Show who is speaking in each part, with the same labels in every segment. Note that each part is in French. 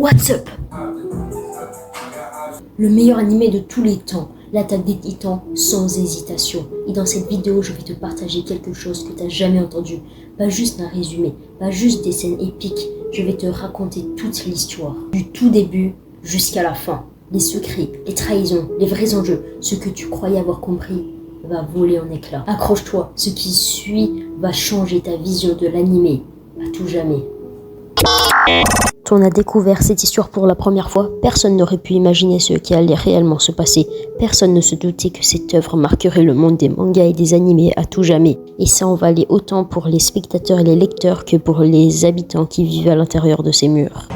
Speaker 1: What's up? Le meilleur animé de tous les temps, l'attaque des titans sans hésitation. Et dans cette vidéo, je vais te partager quelque chose que tu n'as jamais entendu. Pas juste un résumé, pas juste des scènes épiques. Je vais te raconter toute l'histoire, du tout début jusqu'à la fin. Les secrets, les trahisons, les vrais enjeux, ce que tu croyais avoir compris va voler en éclats. Accroche-toi, ce qui suit va changer ta vision de l'animé à tout jamais. Quand on a découvert cette histoire pour la première fois, personne n'aurait pu imaginer ce qui allait réellement se passer. Personne ne se doutait que cette œuvre marquerait le monde des mangas et des animés à tout jamais. Et ça en valait autant pour les spectateurs et les lecteurs que pour les habitants qui vivaient à l'intérieur de ces murs.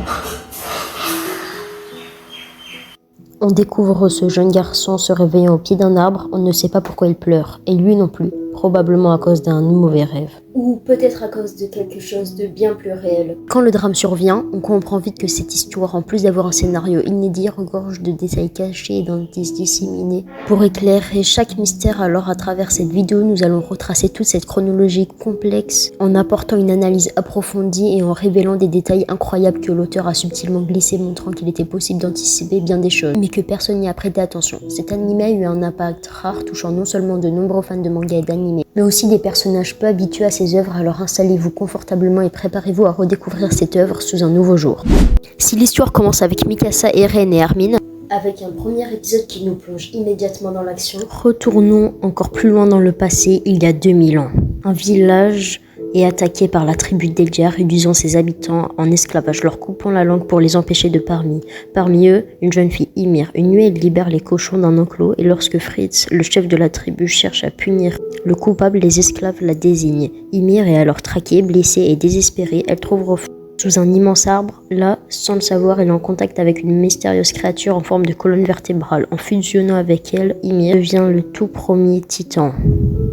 Speaker 1: On découvre ce jeune garçon se réveillant au pied d'un arbre, on ne sait pas pourquoi il pleure, et lui non plus, probablement à cause d'un mauvais rêve. Ou peut-être à cause de quelque chose de bien plus réel. Quand le drame survient, on comprend vite que cette histoire, en plus d'avoir un scénario inédit, regorge de détails cachés et d'indices disséminés pour éclairer chaque mystère. Alors à travers cette vidéo, nous allons retracer toute cette chronologie complexe en apportant une analyse approfondie et en révélant des détails incroyables que l'auteur a subtilement glissés, montrant qu'il était possible d'anticiper bien des choses, mais que personne n'y a prêté attention. Cet animé a eu un impact rare, touchant non seulement de nombreux fans de manga et d'animé, mais aussi des personnages peu habitués à ces œuvres. Alors installez-vous confortablement et préparez-vous à redécouvrir cette œuvre sous un nouveau jour. Si l'histoire commence avec Mikasa, Eren et Armin, avec un premier épisode qui nous plonge immédiatement dans l'action, retournons encore plus loin dans le passé, il y a 2000 ans. Un village est attaqué par la tribu d'Eldia, réduisant ses habitants en esclavage, leur coupant la langue pour les empêcher de parler. Parmi eux, une jeune fille, Ymir. Une nuit, elle libère les cochons d'un enclos et lorsque Fritz, le chef de la tribu, cherche à punir le coupable, les esclaves la désignent. Ymir est alors traquée, blessée et désespérée. Elle trouve refuge sous un immense arbre. Là, sans le savoir, elle est en contact avec une mystérieuse créature en forme de colonne vertébrale. En fusionnant avec elle, Ymir devient le tout premier titan.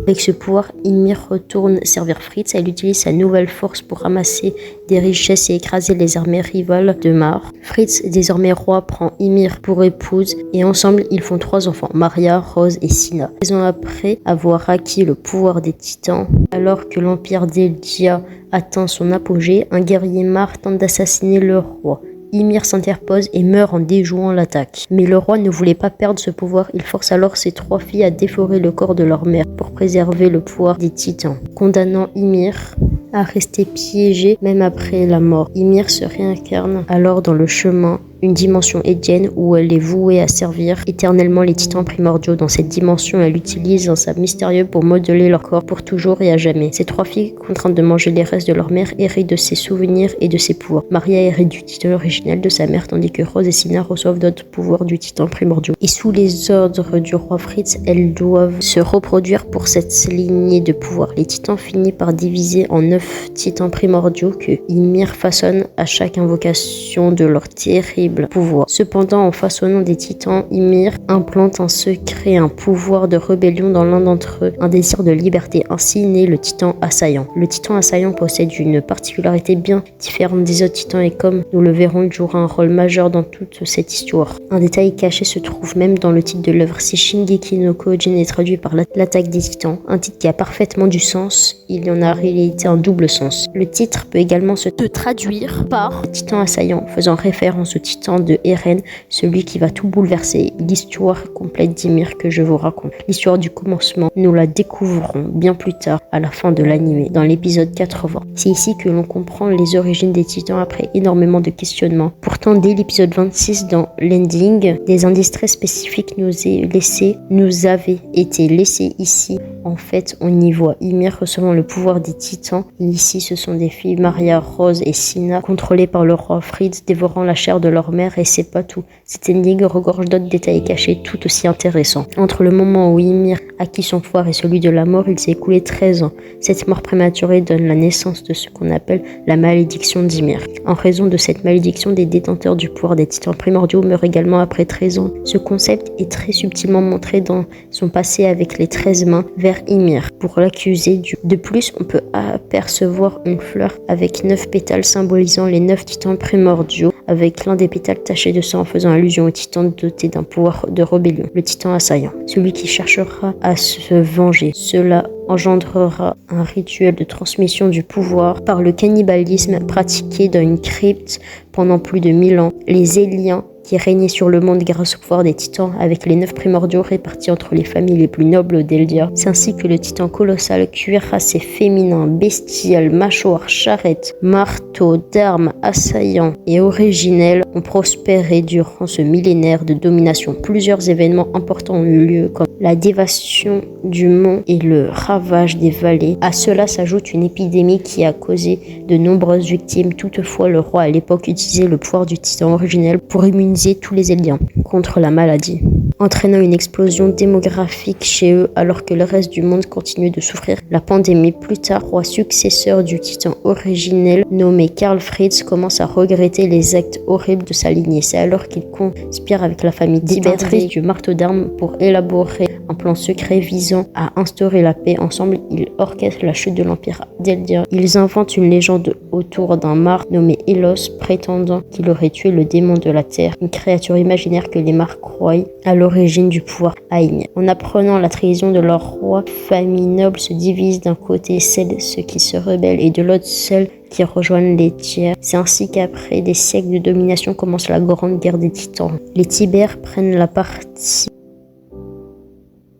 Speaker 1: Avec ce pouvoir, Ymir retourne servir Fritz. Elle utilise sa nouvelle force pour ramasser des richesses et écraser les armées rivales de Mar. Fritz, désormais roi, prend Ymir pour épouse et ensemble, ils font 3 enfants, Maria, Rose et Sina. 13 ans après avoir acquis le pouvoir des titans, alors que l'empire d'Eldia atteint son apogée, un guerrier Mar tente d'assassiner le roi. Ymir s'interpose et meurt en déjouant l'attaque. Mais le roi ne voulait pas perdre ce pouvoir, il force alors ses 3 filles à dévorer le corps de leur mère pour préserver le pouvoir des titans, condamnant Ymir à rester piégé même après la mort. Ymir se réincarne alors dans le chemin, une dimension édienne où elle est vouée à servir éternellement les titans primordiaux. Dans cette dimension, elle utilise un sabre mystérieux pour modeler leur corps pour toujours et à jamais. Ces 3 filles, contraintes de manger les restes de leur mère, héritent de ses souvenirs et de ses pouvoirs. Maria hérite du titan originel de sa mère, tandis que Rose et Sina reçoivent d'autres pouvoirs du titan primordiaux. Et sous les ordres du roi Fritz, elles doivent se reproduire pour cette lignée de pouvoirs. Les titans finissent par diviser en 9 titans primordiaux que Ymir façonne à chaque invocation de leur terrible pouvoir. Cependant, en façonnant des titans, Ymir implante un secret, un pouvoir de rébellion dans l'un d'entre eux, un désir de liberté. Ainsi naît le titan assaillant. Le titan assaillant possède une particularité bien différente des autres titans et comme nous le verrons, il jouera un rôle majeur dans toute cette histoire. Un détail caché se trouve même dans le titre de l'œuvre. Si Shingeki no Kyojin est traduit par l'attaque des titans, un titre qui a parfaitement du sens, il y en a en réalité un double sens. Le titre peut également se traduire par titan assaillant, faisant référence au titan de Eren, celui qui va tout bouleverser. L'histoire complète d'Ymir que je vous raconte. L'histoire du commencement, nous la découvrons bien plus tard à la fin de l'anime, dans l'épisode 80. C'est ici que l'on comprend les origines des titans après énormément de questionnements. Pourtant, dès l'épisode 26, dans l'ending, des indices très spécifiques nous avaient été laissés ici. En fait, on y voit Ymir recevant le pouvoir des titans. Et ici, ce sont des filles, Maria, Rose et Sina, contrôlées par le roi Fritz, dévorant la chair de leur mère, et c'est pas tout. Cette énigme regorge d'autres détails cachés tout aussi intéressants. Entre le moment où Ymir acquit son pouvoir et celui de la mort, il s'est écoulé 13 ans. Cette mort prématurée donne la naissance de ce qu'on appelle la malédiction d'Ymir. En raison de cette malédiction, des détenteurs du pouvoir des titans primordiaux meurent également après 13 ans. Ce concept est très subtilement montré dans son passé avec les 13 mains vers Ymir pour l'accuser De plus, on peut apercevoir une fleur avec 9 pétales symbolisant les 9 titans primordiaux, avec l'un des pétales taché de sang, faisant allusion au titan doté d'un pouvoir de rébellion, le titan assaillant, celui qui cherchera à se venger. Cela engendrera un rituel de transmission du pouvoir par le cannibalisme pratiqué dans une crypte pendant plus de 1000 ans. les Éliens, qui régnaient sur le monde grâce au pouvoir des titans, avec les 9 primordiaux répartis entre les familles les plus nobles d'Eldia. C'est ainsi que le titan colossal, cuirassé féminin, bestial, mâchoire, charrette, marteau, d'armes, assaillant et originel, ont prospéré durant ce millénaire de domination. Plusieurs événements importants ont eu lieu, comme la dévastation du mont et le ravage des vallées. À cela s'ajoute une épidémie qui a causé de nombreuses victimes. Toutefois, le roi à l'époque utilisait le pouvoir du titan originel pour immuniser tous les Éliens contre la maladie, entraînant une explosion démographique chez eux alors que le reste du monde continuait de souffrir la pandémie. Plus tard, roi successeur du titan originel nommé Karl Fritz commence à regretter les actes horribles de sa lignée. C'est alors qu'il conspire avec la famille Tibérius du marteau d'armes pour élaborer un plan secret visant à instaurer la paix. Ensemble, ils orchestrent la chute de l'empire d'Eldia. Ils inventent une légende autour d'un Mar nommé Elos, prétendant qu'il aurait tué le démon de la terre, une créature imaginaire que les Mar croient à l'origine du pouvoir Aïn. En apprenant la trahison de leur roi, famille noble se divise, d'un côté celles ceux qui se rebellent et de l'autre celles qui rejoignent les tiers. C'est ainsi qu'après des siècles de domination commence la grande guerre des titans. Les Tibères prennent la partie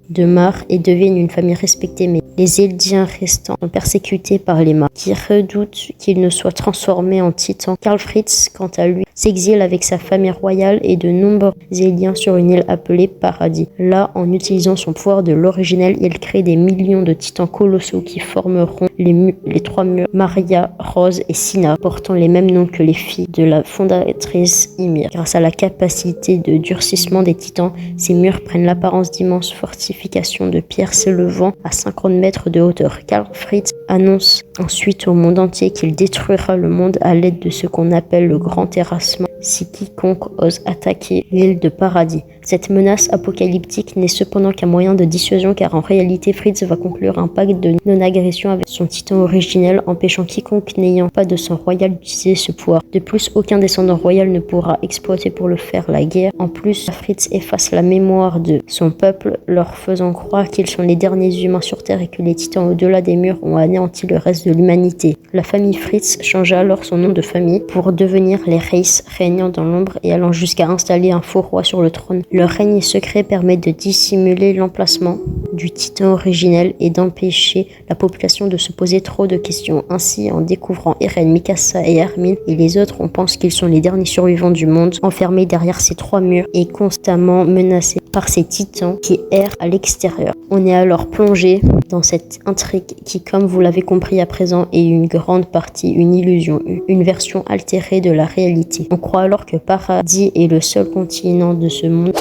Speaker 1: de Mar et deviennent une famille respectée, mais les Eldiens restants sont persécutés par les Mar, qui redoutent qu'ils ne soient transformés en titans. Karl Fritz, quant à lui, s'exile avec sa famille royale et de nombreux Éliens sur une île appelée Paradis. Là, en utilisant son pouvoir de l'originel, il crée des millions de titans colossaux qui formeront les 3 murs Maria, Rose et Sina, portant les mêmes noms que les filles de la fondatrice Ymir. Grâce à la capacité de durcissement des titans, ces murs prennent l'apparence d'immenses fortifications de pierre s'élevant à 50 mètres de hauteur. Karl Fritz annonce ensuite au monde entier qu'il détruira le monde à l'aide de ce qu'on appelle le grand terrassement si quiconque ose attaquer l'île de Paradis. Cette menace apocalyptique n'est cependant qu'un moyen de dissuasion, car en réalité Fritz va conclure un pacte de non-agression avec son titan originel, empêchant quiconque n'ayant pas de sang royal d'utiliser ce pouvoir. De plus, aucun descendant royal ne pourra exploiter pour le faire la guerre. En plus, Fritz efface la mémoire de son peuple, leur faisant croire qu'ils sont les derniers humains sur Terre et que les titans au-delà des murs ont anéanti le reste de l'humanité. La famille Fritz changea alors son nom de famille pour devenir les Reiss, régnant dans l'ombre et allant jusqu'à installer un faux roi sur le trône. Leur règne secret permet de dissimuler l'emplacement du titan originel et d'empêcher la population de se poser trop de questions. Ainsi, en découvrant Eren, Mikasa et Hermine et les autres, on pense qu'ils sont les derniers survivants du monde, enfermés derrière ces 3 murs et constamment menacés par ces titans qui errent à l'extérieur. On est alors plongé dans cette intrigue qui, comme vous l'avez compris à présent, est une grande partie une illusion, une version altérée de la réalité. On croit alors que Paradis est le seul continent de ce monde.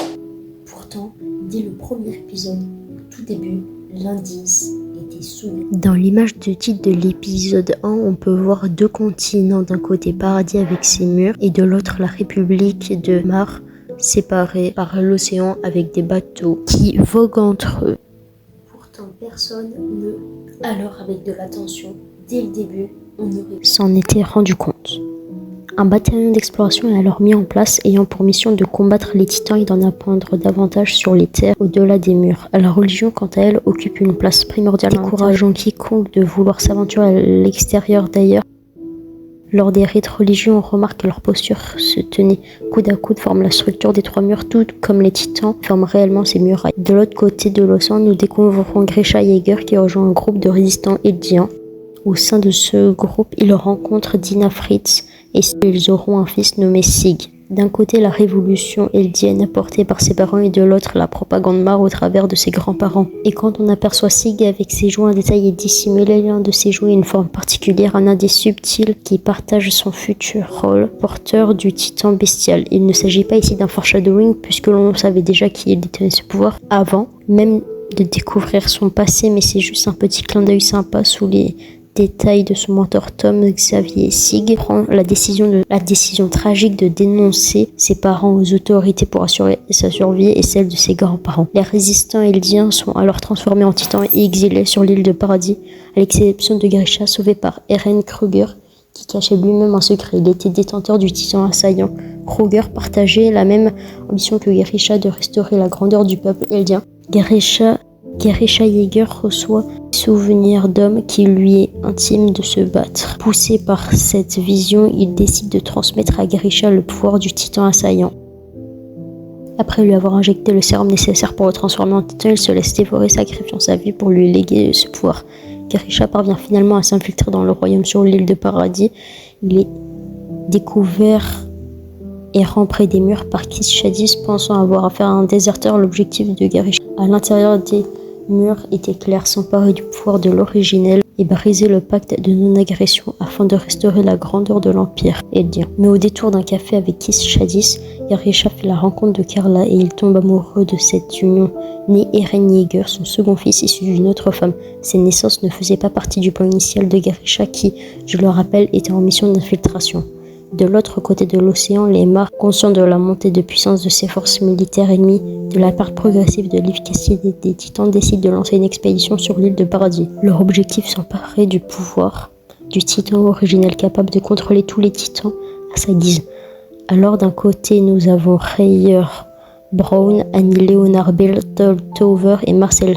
Speaker 2: Pourtant, dès le premier épisode, au tout début, l'indice était soumis.
Speaker 1: Dans l'image de titre de l'épisode 1, on peut voir 2 continents, d'un côté Paradis avec ses murs et de l'autre la République de Mar, séparée par l'océan avec des bateaux qui voguent entre eux.
Speaker 2: Pourtant, personne ne, alors avec de l'attention, dès le début, on aurait
Speaker 1: s'en était rendu compte. Un bataillon d'exploration est alors mis en place, ayant pour mission de combattre les titans et d'en apprendre davantage sur les terres au-delà des murs. La religion, quant à elle, occupe une place primordiale, décourageant quiconque de vouloir s'aventurer à l'extérieur. D'ailleurs, lors des rites religieux, on remarque que leur posture se tenait coude à coude forme la structure des 3 murs, tout comme les titans forment réellement ces murailles. De l'autre côté de l'océan, nous découvrons Grisha Yeager qui rejoint un groupe de résistants eldiens. Au sein de ce groupe, ils rencontrent Dina Fritz et ils auront un fils nommé Sig. D'un côté, la révolution eldienne apportée par ses parents et de l'autre, la propagande Mar au travers de ses grands-parents. Et quand on aperçoit Sig avec ses jouets en détail et dissimulé l'un de ses jouets une forme particulière, un indice subtil qui partage son futur rôle, porteur du titan bestial. Il ne s'agit pas ici d'un foreshadowing puisque l'on savait déjà qu'il détenait ce pouvoir avant même de découvrir son passé, mais c'est juste un petit clin d'œil sympa sous les détails de son mentor Tom. Xavier Sig prend la décision tragique de dénoncer ses parents aux autorités pour assurer sa survie et celle de ses grands-parents. Les résistants eldiens sont alors transformés en titans et exilés sur l'île de Paradis, à l'exception de Grisha, sauvé par Eren Kruger, qui cachait lui-même un secret. Il était détenteur du titan assaillant. Kruger partageait la même ambition que Grisha de restaurer la grandeur du peuple eldien. Grisha Grisha Yeager reçoit des souvenirs d'hommes qui lui est intime de se battre. Poussé par cette vision, il décide de transmettre à Grisha le pouvoir du titan assaillant. Après lui avoir injecté le sérum nécessaire pour le transformer en titan, il se laisse dévorer, sacrifiant sa vie pour lui léguer ce pouvoir. Grisha parvient finalement à s'infiltrer dans le royaume sur l'île de Paradis. Il est découvert errant près des murs par Kiss Shadis, pensant avoir affaire à un déserteur. L'objectif de Grisha à l'intérieur des murs était clair, s'emparer du pouvoir de l'originel et briser le pacte de non-agression afin de restaurer la grandeur de l'Empire Eldien. Mais au détour d'un café avec Kiss Shadis, Grisha fait la rencontre de Carla et il tombe amoureux de cette union. Né Eren Yeager, son second fils issu d'une autre femme. Ces naissances ne faisaient pas partie du plan initial de Grisha qui, je le rappelle, était en mission d'infiltration. De l'autre côté de l'océan, les Mars, conscients de la montée de puissance de ces forces militaires ennemies, de la perte progressive de l'efficacité des titans, décident de lancer une expédition sur l'île de Paradis. Leur objectif, s'emparer du pouvoir du titan originel capable de contrôler tous les titans à sa guise. Alors d'un côté, nous avons Rayer Brown, Annie Leonard Beltover et Marcel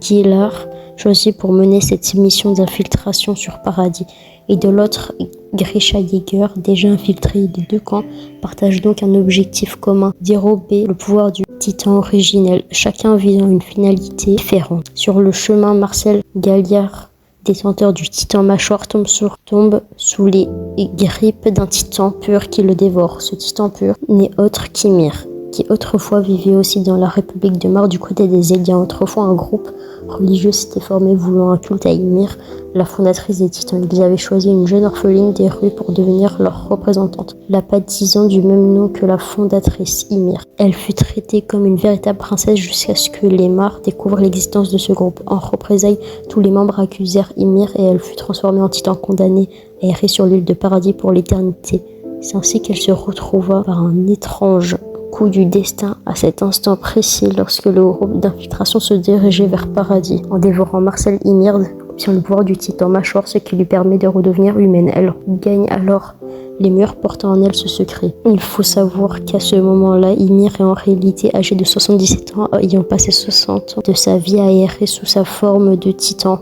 Speaker 1: Gillard, choisis pour mener cette mission d'infiltration sur Paradis. Et de l'autre, Grisha Yeager, déjà infiltré. Les deux camps partagent donc un objectif commun, dérober le pouvoir du titan originel, chacun visant une finalité différente. Sur le chemin, Marcel Galliard, détenteur du titan mâchoire, tombe sous les grippes d'un titan pur qui le dévore. Ce titan pur n'est autre qu'Ymir, qui autrefois vivait aussi dans la République de Mars du côté des Eldiens. Autrefois, un groupe religieux s'était formé voulant un culte à Ymir, la fondatrice des Titans. Ils avaient choisi une jeune orpheline des rues pour devenir leur représentante, la baptisant du même nom que la fondatrice, Ymir. Elle fut traitée comme une véritable princesse jusqu'à ce que les Mars découvrent l'existence de ce groupe. En représailles, tous les membres accusèrent Ymir et elle fut transformée en titan, condamnée à errer sur l'île de Paradis pour l'éternité. C'est ainsi qu'elle se retrouva par un étrange coup du destin à cet instant précis lorsque le groupe d'infiltration se dirigeait vers Paradis. En dévorant Marcel, Ymir obtient le pouvoir du titan mâchoire, ce qui lui permet de redevenir humaine. Elle gagne alors les murs portant en elle ce secret. Il faut savoir qu'à ce moment-là, Ymir est en réalité âgé de 77 ans, ayant passé 60 ans de sa vie à errer sous sa forme de titan.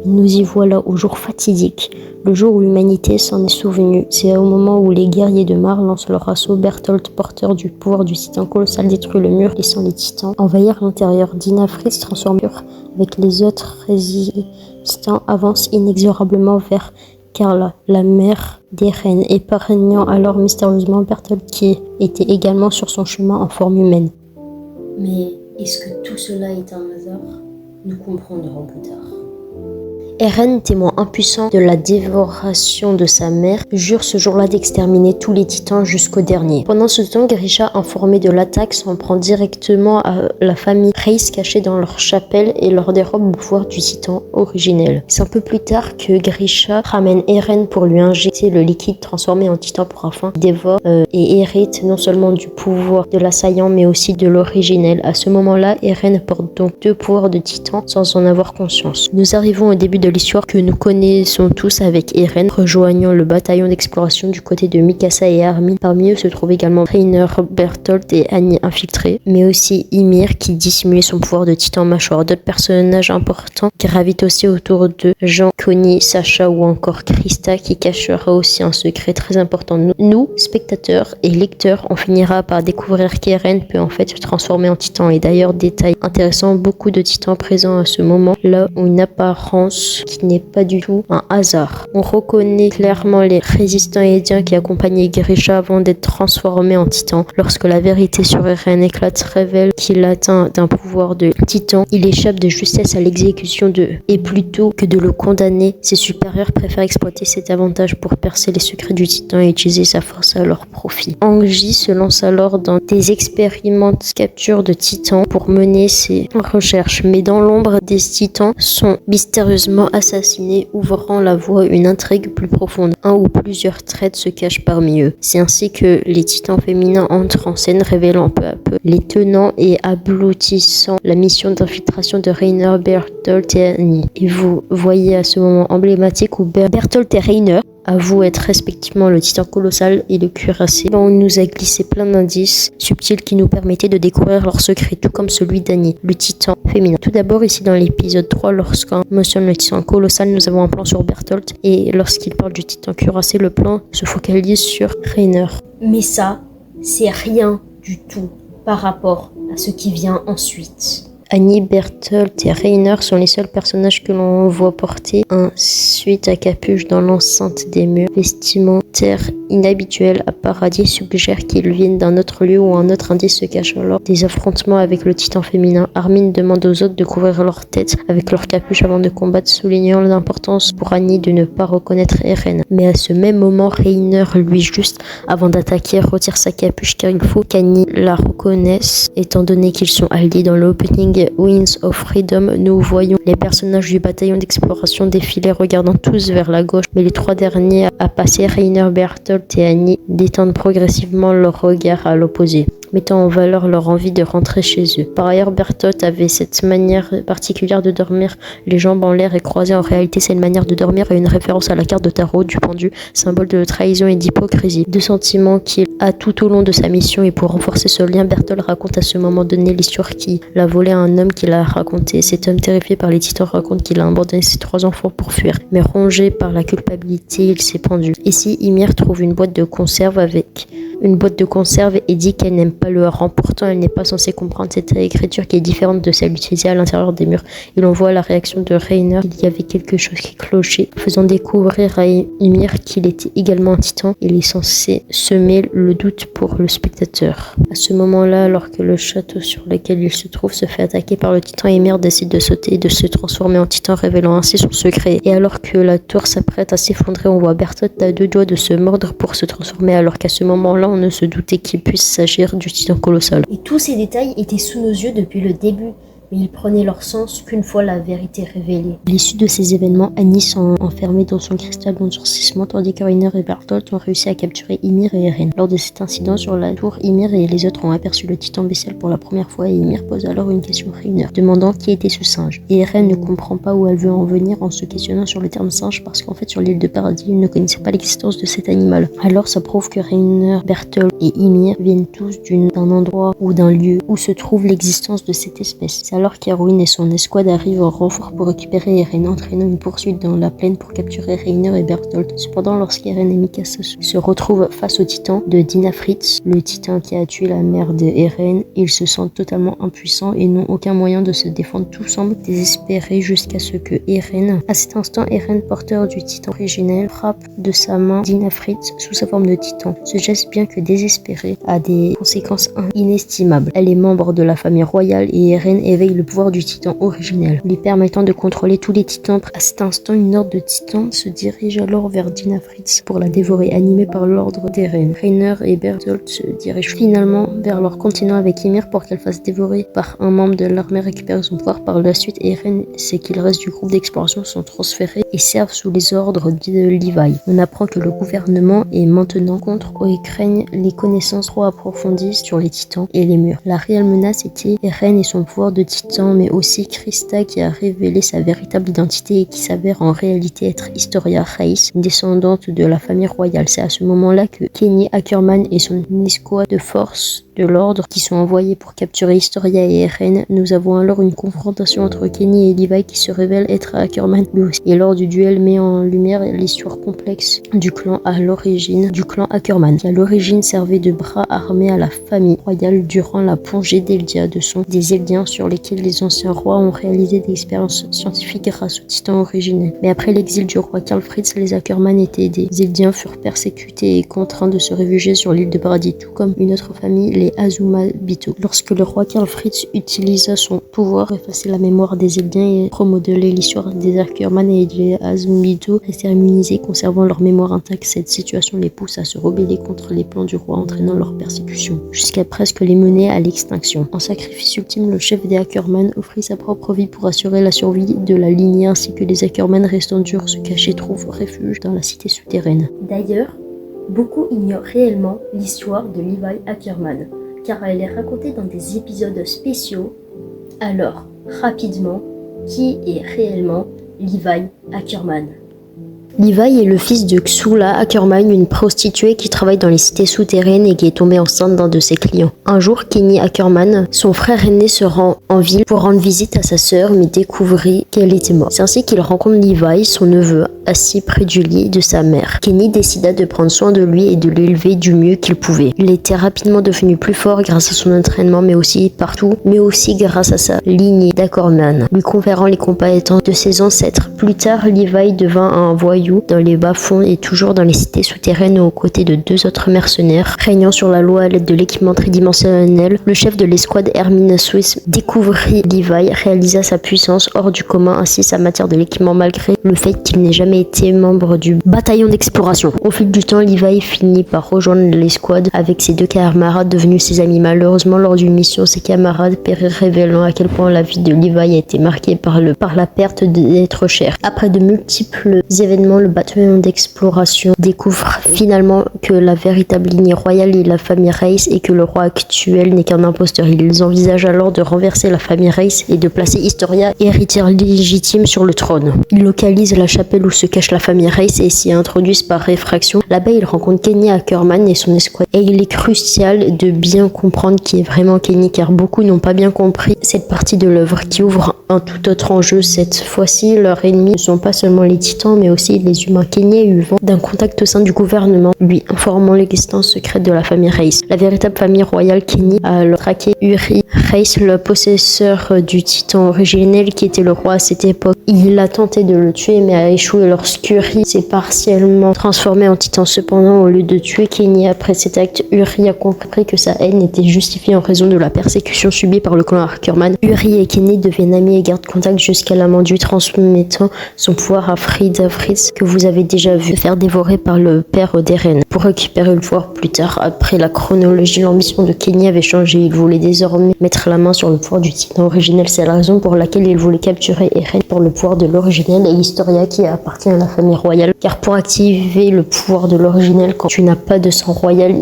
Speaker 1: Nous y voilà au jour fatidique, le jour où l'humanité s'en est souvenue. C'est au moment où les guerriers de Mars lancent leur assaut. Bertholdt, porteur du pouvoir du titan colossal, détruit le mur, laissant les titans envahir l'intérieur. Dina Fritz, transformée avec les autres résistants, avance inexorablement vers Carla, la mère d'Eren, épargnant alors mystérieusement Bertholdt qui était également sur son chemin en forme humaine.
Speaker 2: Mais est-ce que tout cela est un hasard? Nous comprendrons plus tard.
Speaker 1: Eren, témoin impuissant de la dévoration de sa mère, jure ce jour-là d'exterminer tous les titans jusqu'au dernier. Pendant ce temps, Grisha, informé de l'attaque, s'en prend directement à la famille Reis cachée dans leur chapelle et leur dérobe le pouvoir du titan originel. C'est un peu plus tard que Grisha ramène Eren pour lui injecter le liquide transformé en titan pour afin qu'il dévore et hérite non seulement du pouvoir de l'assaillant mais aussi de l'originel. À ce moment-là, Eren porte donc deux pouvoirs de titan sans en avoir conscience. Nous arrivons au début de l'histoire que nous connaissons tous avec Eren rejoignant le bataillon d'exploration du côté de Mikasa et Armin. Parmi eux se trouvent également Rainer, Bertholdt et Annie infiltrés, mais aussi Ymir qui dissimulait son pouvoir de titan mâchoire. D'autres personnages importants gravitent aussi autour de Jean, Connie, Sacha ou encore Krista qui cachera aussi un secret très important. Nous, spectateurs et lecteurs, on finira par découvrir qu'Eren peut en fait se transformer en titan. Et d'ailleurs, détail intéressant, beaucoup de titans présents à ce moment, là où une apparence qui n'est pas du tout un hasard. On reconnaît clairement les résistants eldiens qui accompagnaient Grisha avant d'être transformés en titan. Lorsque la vérité sur Eren éclate, révèle qu'il atteint d'un pouvoir de titan, il échappe de justesse à l'exécution et plutôt que de le condamner, ses supérieurs préfèrent exploiter cet avantage pour percer les secrets du titan et utiliser sa force à leur profit. Angie se lance alors dans des expériments de capture de titans pour mener ses recherches, mais dans l'ombre des titans sont mystérieusement assassinés, ouvrant la voie à une intrigue plus profonde. Un ou plusieurs traîtres se cachent parmi eux. C'est ainsi que les titans féminins entrent en scène, révélant peu à peu les tenants et aboutissant la mission d'infiltration de Rainer, Bertholdt et Annie. Et vous voyez à ce moment emblématique où Bertholdt et Rainer avouent être respectivement le titan colossal et le cuirassé, on nous a glissé plein d'indices subtils qui nous permettaient de découvrir leur secret, tout comme celui d'Annie, le titan féminin. Tout d'abord, ici dans l'épisode 3, lorsqu'on mentionne le titan colossal, nous avons un plan sur Bertholdt, et lorsqu'il parle du titan cuirassé, le plan se focalise sur Rainer.
Speaker 2: Mais ça, c'est rien du tout par rapport à ce qui vient ensuite.
Speaker 1: Annie, Bertholdt et Rainer sont les seuls personnages que l'on voit porter un suite à capuche dans l'enceinte des murs. Vestimentaire inhabituel à paradis suggère qu'ils viennent d'un autre lieu ou un autre indice se cache alors des affrontements avec le titan féminin. Armin demande aux autres de couvrir leur tête avec leur capuche avant de combattre, soulignant l'importance pour Annie de ne pas reconnaître Eren. Mais à ce même moment, Rainer, lui, juste avant d'attaquer, retire sa capuche car il faut qu'Annie la reconnaisse étant donné qu'ils sont alliés. Dans l'opening Winds of Freedom, nous voyons les personnages du bataillon d'exploration défiler regardant tous vers la gauche, mais les trois derniers à passer, Rainer, Bertholdt et Annie, détendent progressivement leur regard à l'opposé, mettant en valeur leur envie de rentrer chez eux. Par ailleurs, Bertholdt avait cette manière particulière de dormir, les jambes en l'air et croisées. En réalité, c'est une manière de dormir et une référence à la carte de tarot du pendu, symbole de trahison et d'hypocrisie. Deux sentiments qu'il a tout au long de sa mission, et pour renforcer ce lien, Bertholdt raconte à ce moment donné l'histoire qu'il a volée à un homme qui l'a raconté. Cet homme, terrifié par les titans, raconte qu'il a abandonné ses 3 enfants pour fuir, mais rongé par la culpabilité, il s'est pendu. Ici, Ymir trouve une boîte de conserve et dit qu'elle n'aime pas le hareng. Pourtant, elle n'est pas censée comprendre cette écriture qui est différente de celle utilisée à l'intérieur des murs. Et l'on voit la réaction de Rainer. Il y avait quelque chose qui clochait, faisant découvrir à Ymir qu'il était également un titan. Il est censé semer le doute pour le spectateur. À ce moment-là, alors que le château sur lequel il se trouve se fait attaquer par le titan, Ymir décide de sauter et de se transformer en titan, révélant ainsi son secret. Et alors que la tour s'apprête à s'effondrer, on voit Bertholdt à 2 doigts de se mordre pour se transformer, alors qu'à ce moment-là, on ne se doutait qu'il puisse s'agir du titan colossal.
Speaker 2: Et tous ces détails étaient sous nos yeux depuis le début, mais ils prenaient leur sens qu'une fois la vérité révélée.
Speaker 1: À l'issue de ces événements, Annie s'est enfermée dans son cristal d'endurcissement, tandis que Rainer et Bertholdt ont réussi à capturer Ymir et Eren. Lors de cet incident sur la tour, Ymir et les autres ont aperçu le titan bestial pour la première fois, et Ymir pose alors une question à Rainer, demandant qui était ce singe. Et Eren ne comprend pas où elle veut en venir en se questionnant sur le terme singe, parce qu'en fait sur l'île de Paradis, il ne connaissait pas l'existence de cet animal. Alors ça prouve que Rainer, Bertholdt et Ymir viennent tous d'un endroit ou d'un lieu où se trouve l'existence de cette espèce. C'est alors qu'Erwin et son escouade arrivent en renfort pour récupérer Eren, entraînant une poursuite dans la plaine pour capturer Rainer et Bertholdt. Cependant, lorsqu'Eren et Mikasa se retrouvent face au titan de Dinafritz, le titan qui a tué la mère de Eren, ils se sentent totalement impuissants et n'ont aucun moyen de se défendre. Tout semble désespéré jusqu'à ce que Eren, à cet instant, Eren, porteur du titan originel, frappe de sa main Dinafritz sous sa forme de titan. Ce geste, bien que désespéré, a des conséquences inestimables. Elle est membre de la famille royale et Eren éveille le pouvoir du titan originel, lui permettant de contrôler tous les titans. À cet instant, une horde de titans se dirige alors vers Dinafritz pour la dévorer, animée par l'ordre d'Eren. Rainer et Bertholdt se dirigent finalement vers leur continent avec Ymir pour qu'elle fasse dévorer par un membre de l'armée, récupérer son pouvoir. Par la suite, Eren et ce qu'il reste du groupe d'exploration sont transférés et servent sous les ordres de Levi. On apprend que le gouvernement est maintenant contre eux et craignent les connaissances trop approfondies sur les titans et les murs. La réelle menace était Eren et son pouvoir de titan, mais aussi Krista qui a révélé sa véritable identité et qui s'avère en réalité être Historia Reiss, une descendante de la famille royale. C'est à ce moment-là que Kenny Ackerman et son escouade de force de l'ordre qui sont envoyés pour capturer Historia et Eren. Nous avons alors une confrontation entre Kenny et Levi qui se révèle être Ackerman lui aussi. Et lors du duel met en lumière l'histoire complexe du clan Ackerman, qui à l'origine servait de bras armés à la famille royale durant la plongée d'Eldia des Eldiens sur lesquels les anciens rois ont réalisé des expériences scientifiques grâce au titan originel. Mais après l'exil du roi Karl Fritz, les Ackerman étaient aidés. Les Eldiens furent persécutés et contraints de se réfugier sur l'île de Paradis, tout comme une autre famille, les Azumabito. Lorsque le roi Karl Fritz utilisa son pouvoir pour effacer la mémoire des Eldiens et remodeler l'histoire des Ackerman, et les Azumabito restèrent immunisés, conservant leur mémoire intacte. Cette situation les pousse à se rebeller contre les plans du roi, entraînant leur persécution, jusqu'à presque les mener à l'extinction. En sacrifice ultime, le chef des Ackerman offrit sa propre vie pour assurer la survie de la lignée, ainsi que les Ackerman restant durs se cachaient trouvent refuge dans la cité souterraine.
Speaker 2: D'ailleurs, beaucoup ignorent réellement l'histoire de Levi Ackerman, car elle est racontée dans des épisodes spéciaux. Alors, rapidement, qui est réellement Levi Ackerman?
Speaker 1: Levi est le fils de Xula Ackerman, une prostituée qui travaille dans les cités souterraines et qui est tombée enceinte d'un de ses clients. Un jour, Kenny Ackerman, son frère aîné, se rend en ville pour rendre visite à sa sœur mais découvrit qu'elle était morte. C'est ainsi qu'il rencontre Levi, son neveu, assis près du lit de sa mère. Kenny décida de prendre soin de lui et de l'élever du mieux qu'il pouvait. Il était rapidement devenu plus fort grâce à son entraînement mais aussi grâce à sa lignée d'Ackerman, lui conférant les compétences de ses ancêtres. Plus tard, Levi devint un voyou dans les bas-fonds et toujours dans les cités souterraines aux côtés de 2 autres mercenaires, régnant sur la loi à l'aide de l'équipement tridimensionnel. Le chef de l'escouade Hermine Swiss découvrit Levi, réalisa sa puissance hors du commun ainsi sa matière de l'équipement malgré le fait qu'il n'ait jamais été membre du bataillon d'exploration. Au fil du temps, Levi finit par rejoindre l'escouade avec ses 2 camarades devenus ses amis. Malheureusement, lors d'une mission, ses camarades périrent, révélant à quel point la vie de Levi a été marquée par la perte d'êtres chers. Après de multiples événements, le bataillon d'exploration découvre finalement que la véritable lignée royale est la famille Reiss et que le roi actuel n'est qu'un imposteur. Ils envisagent alors de renverser la famille Reiss et de placer Historia, héritière légitime, sur le trône. Ils localisent la chapelle où se cache la famille Reiss et s'y introduisent par réfraction. Là-bas, ils rencontrent Kenny Ackerman et son escouade. Et il est crucial de bien comprendre qui est vraiment Kenny, car beaucoup n'ont pas bien compris cette partie de l'œuvre qui ouvre un tout autre enjeu. Cette fois-ci, leurs ennemis ne sont pas seulement les titans, mais aussi les humains. Kenny a eu vent d'un contact au sein du gouvernement, lui informant l'existence secrète de la famille Reiss. La véritable famille royale, Kenny a alors traqué Uri Reiss, le possesseur du titan originel qui était le roi à cette époque. Il a tenté de le tuer mais a échoué lorsqu'Uri s'est partiellement transformé en titan. Cependant, au lieu de tuer Kenny après cet acte, Uri a compris que sa haine était justifiée en raison de la persécution subie par le clan Ackerman. Uri et Kenny deviennent amis et gardent contact jusqu'à la mort du transmettant son pouvoir à Frida Fritz, que vous avez déjà vu faire dévorer par le père d'Eren. Pour récupérer le pouvoir plus tard, après la chronologie, l'ambition de Kenny avait changé. Il voulait désormais mettre la main sur le pouvoir du titan originel. C'est la raison pour laquelle il voulait capturer Eren pour le pouvoir de l'originel et Historia qui appartient à la famille royale. Car pour activer le pouvoir de l'originel, quand tu n'as pas de sang royal,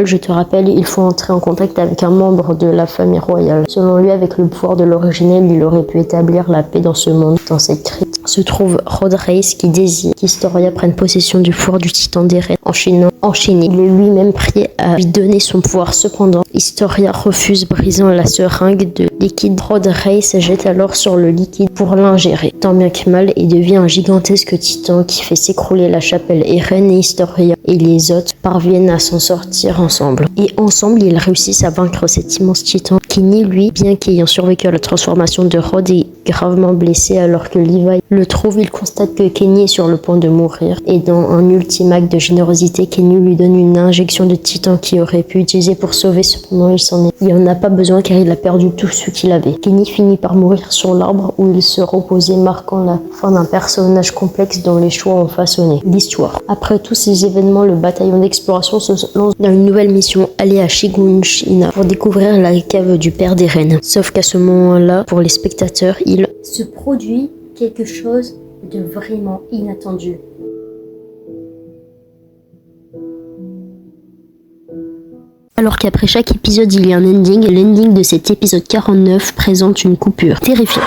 Speaker 1: je te rappelle, il faut entrer en contact avec un membre de la famille royale. Selon lui, avec le pouvoir de l'originel, il aurait pu établir la paix dans ce monde. Dans cette crypte se trouve Rod Reiss qui désire qu'Historia prenne possession du pouvoir du titan d'Eren. Enchaîné, il est lui-même prêt à lui donner son pouvoir. Cependant, Historia refuse, brisant la seringue de liquide. Rod Reiss se jette alors sur le liquide pour l'ingérer, tant bien que mal, et devient un gigantesque titan qui fait s'écrouler la chapelle. Eren et Historia et les autres parviennent à s'en sortir ensemble. Et ensemble, ils réussissent à vaincre cet immense titan. Kenny, lui, bien qu'ayant survécu à la transformation de Rod, est gravement blessé alors que Levi le trouve. Il constate que Kenny est sur le point de mourir et dans un ultime acte de générosité, Kenny lui donne une injection de titan qu'il aurait pu utiliser pour sauver. Cependant, il en a pas besoin car il a perdu tout ce qu'il avait. Kenny finit par mourir sur l'arbre où il se reposait, marquant la fin d'un personnage complexe dont les choix ont façonné l'histoire. Après tous ces événements, le bataillon d'exploration se lance dans une nouvelle mission, aller à Shigunshina pour découvrir la cave du père d'Eren. Sauf qu'à ce moment-là, pour les spectateurs, il
Speaker 2: se produit quelque chose de vraiment inattendu.
Speaker 1: Alors qu'après chaque épisode il y a un ending, l'ending de cet épisode 49 présente une coupure terrifiante.